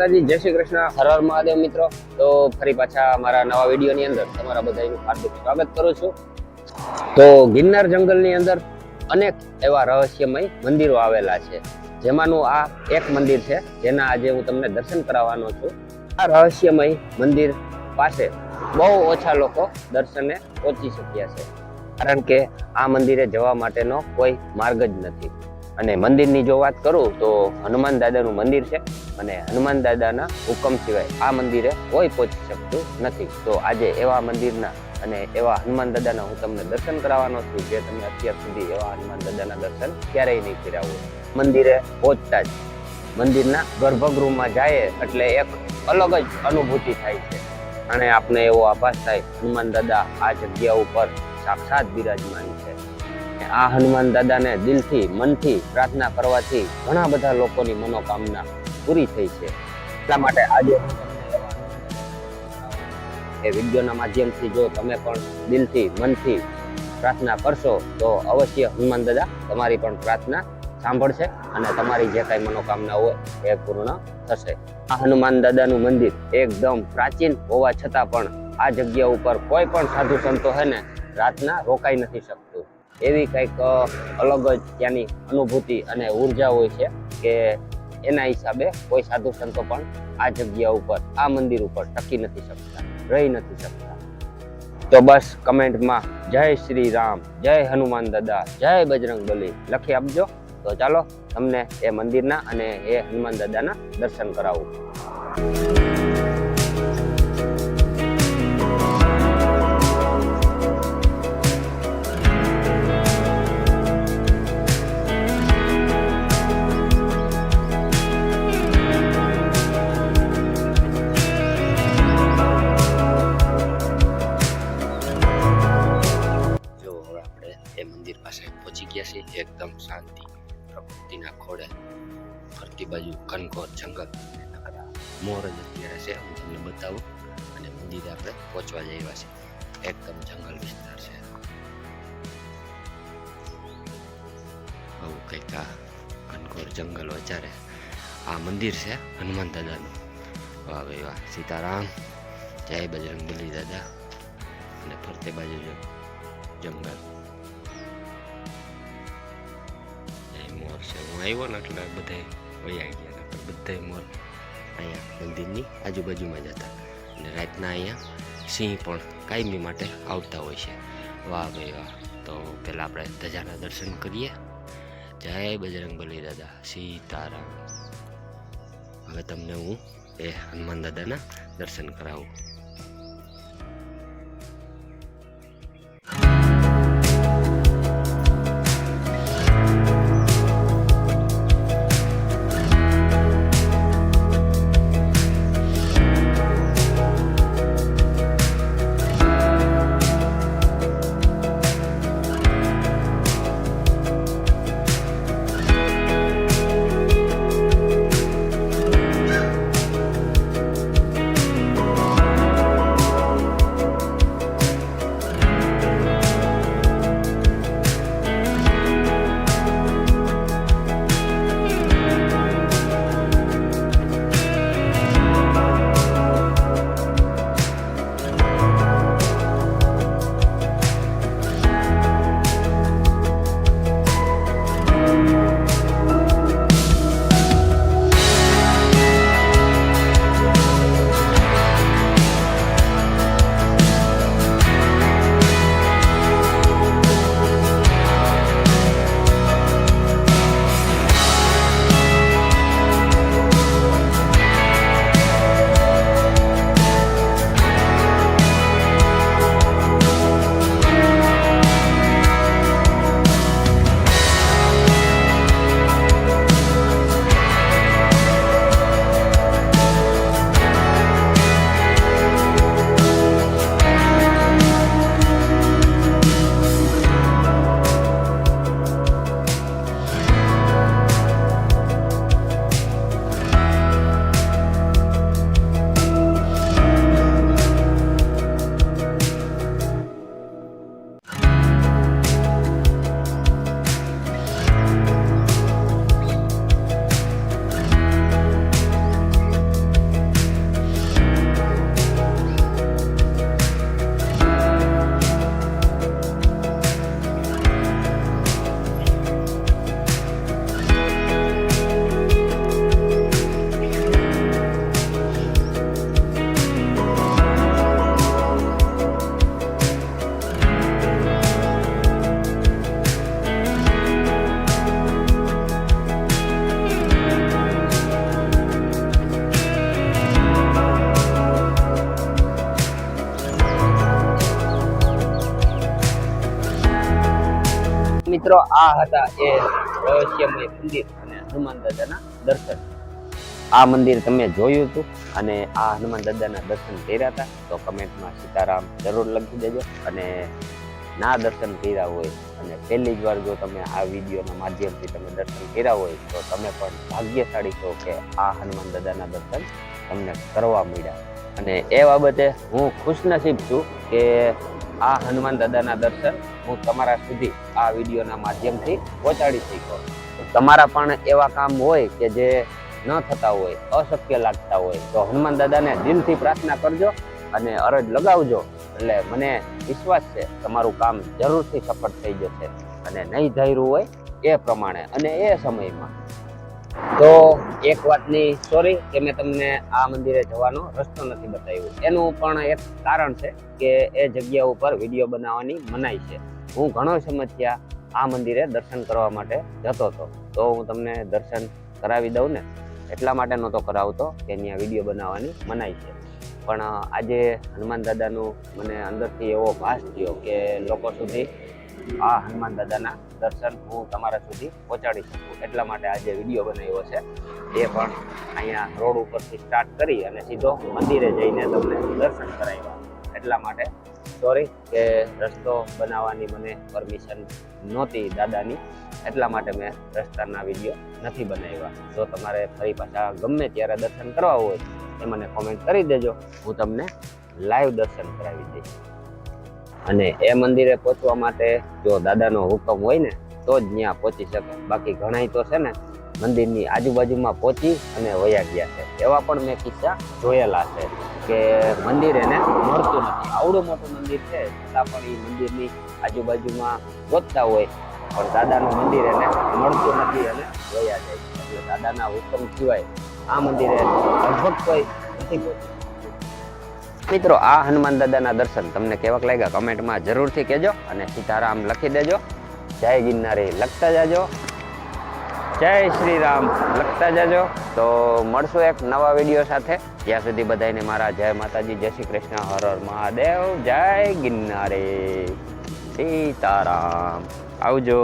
માતાજી, જય શ્રી કૃષ્ણ, હર હર મહાદેવ મિત્રો। તો ફરી પાછા મારા નવા વિડીયોની અંદર તમારા બધાનું હાર્દિક સ્વાગત કરું છું। તો ગિરનાર જંગલની અંદર અનેક એવા રહસ્યમય મંદિરો આવેલા છે, જેમાંનું આ એક મંદિર છે જેના આજે હું તમને દર્શન કરાવવાનો છું। આ રહસ્યમય મંદિર પાસે બહુ ઓછા લોકો દર્શને પહોંચી શક્યા છે, કારણ કે આ મંદિરે જવા માટેનો કોઈ માર્ગ જ નથી। અને મંદિરની જો વાત કરું તો હનુમાન દાદાનું મંદિર છે, અને હનુમાન દાદાના હુકમ સિવાય આ મંદિરે કોઈ પહોંચી શકતું નથી। તો આજે એવા મંદિરના અને એવા હનુમાન દાદાના હું તમને દર્શન કરાવવાનો છું, જે તમે અત્યાર સુધી એવા હનુમાન દાદાના દર્શન ક્યારેય નહીં કર્યા હોય। મંદિરે પહોંચતા જ મંદિરના ગર્ભગૃહમાં જાય એટલે એક અલગ જ અનુભૂતિ થાય છે, અને આપણે એવો આભાસ થાય હનુમાન દાદા આ જગ્યા ઉપર સાક્ષાત બિરાજમાન છે। આ હનુમાન દાદાને દિલથી મનથી પ્રાર્થના કરવાથી ઘણા બધા લોકોની મનોકામના પૂરી થઈ છે। એટલા માટે આજે એ વિડીયોના માધ્યમથી જો તમે પણ દિલથી મનથી પ્રાર્થના કરશો તો અવશ્ય હનુમાન દાદા તમારી પણ પ્રાર્થના સાંભળશે અને તમારી જે કાંઈ મનોકામના હોય એ પૂર્ણ થશે। આ હનુમાન દાદાનું મંદિર એકદમ પ્રાચીન હોવા છતાં પણ આ જગ્યા ઉપર કોઈ પણ સાધુ સંતો હે ને રાતના રોકાઈ નથી શકતું। એવી કંઈક અલગ જ ત્યાંની અનુભૂતિ અને ઉર્જા હોય છે કે એના હિસાબે કોઈ સાધુ સંતો પણ આ જગ્યા ઉપર આ મંદિર ઉપર ટકી નથી શકતા, રહી નથી શકતા। તો બસ કમેન્ટમાં જય શ્રી રામ, જય હનુમાન દાદા, જય બજરંગ બલી લખી આપજો। તો ચાલો તમને એ મંદિરના અને એ હનુમાન દાદાના દર્શન કરાવું। મંદિર પાસે પહોંચી ગયા છે, એકદમ શાંતિ, પ્રકૃતિના ખોળે, ફરતી બાજુ ઘનઘોર જંગલ, મોર જ અત્યારે છે, હું તમને બતાવું। અને મંદિરે આપણે પહોંચવા જઈ રહ્યા છે, એકદમ જંગલ વિસ્તાર છે। આવું કંઈક આ ઘનઘોર જંગલ વચારે આ મંદિર છે હનુમાન દાદાનું। વાહ ભાઈ વાહ, સીતારામ, જય બજરંગ બલી દાદા। અને ફરતે બાજુ જો જંગલ મોર છે। હું આવ્યો ને એટલે બધા વયા ગયા, બધા મોર અહીંયા મંદિરની આજુબાજુમાં જ હતા। અને રાતના અહીંયા સિંહ પણ કાયમી માટે આવતા હોય છે। વાહ ભાઈ વાહ। તો પહેલાં આપણે ધજાના દર્શન કરીએ। જય બજરંગ બલી દાદા, સીતારામ। હવે તમને હું એ હનુમાન દાદાના દર્શન કરાવું। મિત્રો આ હતા એ રહસ્યમય મંદિર અને હનુમાન દાદાના દર્શન. આ મંદિર તમે જોયું હતું અને આ હનુમાન દાદાના દર્શન કર્યા હતા તો કમેન્ટમાં સીતારામ જરૂર લખી દેજો. અને ના દર્શન કર્યા હોય અને પહેલી જ વાર જો તમે આ વિડીયોના માધ્યમથી તમે દર્શન કર્યા હોય તો તમે પણ ભાગ્યશાળી છો કે આ હનુમાન દાદાના દર્શન તમને કરવા મળ્યા. અને એ બાબતે હું ખુશનસીબ છું કે આ હનુમાન દાદાના દર્શન હું તમારા સુધી આ વિડીયોના માધ્યમથી પહોંચાડી શક્યો. તમારા પણ એવા કામ હોય કે જે ન થતા હોય, અશક્ય લાગતા હોય તો હનુમાન દાદાને દિલથી પ્રાર્થના કરજો અને અરજ લગાવજો. એટલે મને વિશ્વાસ છે તમારું કામ જરૂરથી સફળ થઈ જશે અને નહીં ધાર્યું હોય એ પ્રમાણે અને એ સમયમાં. તો એક વાતની સોરી કે મેં તમને આ મંદિરે જવાનો રસ્તો નથી બતાવ્યો. એનું પણ એક કારણ છે કે એ જગ્યા ઉપર વિડીયો બનાવવાની મનાઈ છે. હું ઘણો સમય આ મંદિરે દર્શન કરવા માટે જતો હતો તો હું તમને દર્શન કરાવી દઉં ને એટલા માટે નહોતો કરાવતો કે ત્યાં વિડીયો બનાવવાની મનાઈ છે. પણ આજે હનુમાન દાદાનું મને અંદરથી એવો ભાસ થયો કે લોકો સુધી આ હનુમાન દાદાના દર્શન હું તમારા સુધી પહોંચાડી શકું એટલા માટે આજે વિડીયો બનાવ્યો છે. એ પણ અહીંયા રોડ ઉપરથી સ્ટાર્ટ કરી અને સીધો મંદિરે જઈને તમને દર્શન કરાવ્યા. એટલા માટે સોરી કે રસ્તો બનાવવાની મને પરમિશન નહોતી દાદાની, એટલા માટે મેં રસ્તાના વિડીયો નથી બનાવ્યા. જો તમારે ફરી પાછા ગમે ત્યારે દર્શન કરવા હોય એ મને કોમેન્ટ કરી દેજો, હું તમને લાઈવ દર્શન કરાવી દઈશ. અને એ મંદિરે પહોંચવા માટે જો દાદાનો હુકમ હોય ને તો જ ત્યાં પહોંચી શકે. બાકી ઘણાય તો છે ને મંદિરની આજુબાજુમાં પહોંચી અને વયા ગયા છે. એવા પણ મેં કિસ્સા જોયેલા છે કે મંદિર એને મળતું નથી. આવડું મોટું મંદિર છે છતાં પણ એ મંદિરની આજુબાજુમાં ગોતતા હોય પણ દાદાનું મંદિર એને મળતું નથી અને વયા જાય. એટલે દાદાના હુકમ સિવાય આ મંદિરે લગભગ કોઈ નથી પહોંચ્યું. મિત્રો આ હનુમાન દાદાના દર્શન તમને કેવાક લાગ્યા કમેન્ટમાં જરૂરથી કહેજો અને સીતારામ લખી દેજો. જય ગિરનારી લખતા જાજો, જય શ્રી રામ લખતા જાજો. તો મળશું એક નવા વિડીયો સાથે. ત્યાં સુધી બધાને મારા જય માતાજી, જય શ્રી કૃષ્ણ, હર હર મહાદેવ, જય ગિરનારી, સીતારામ, આવજો.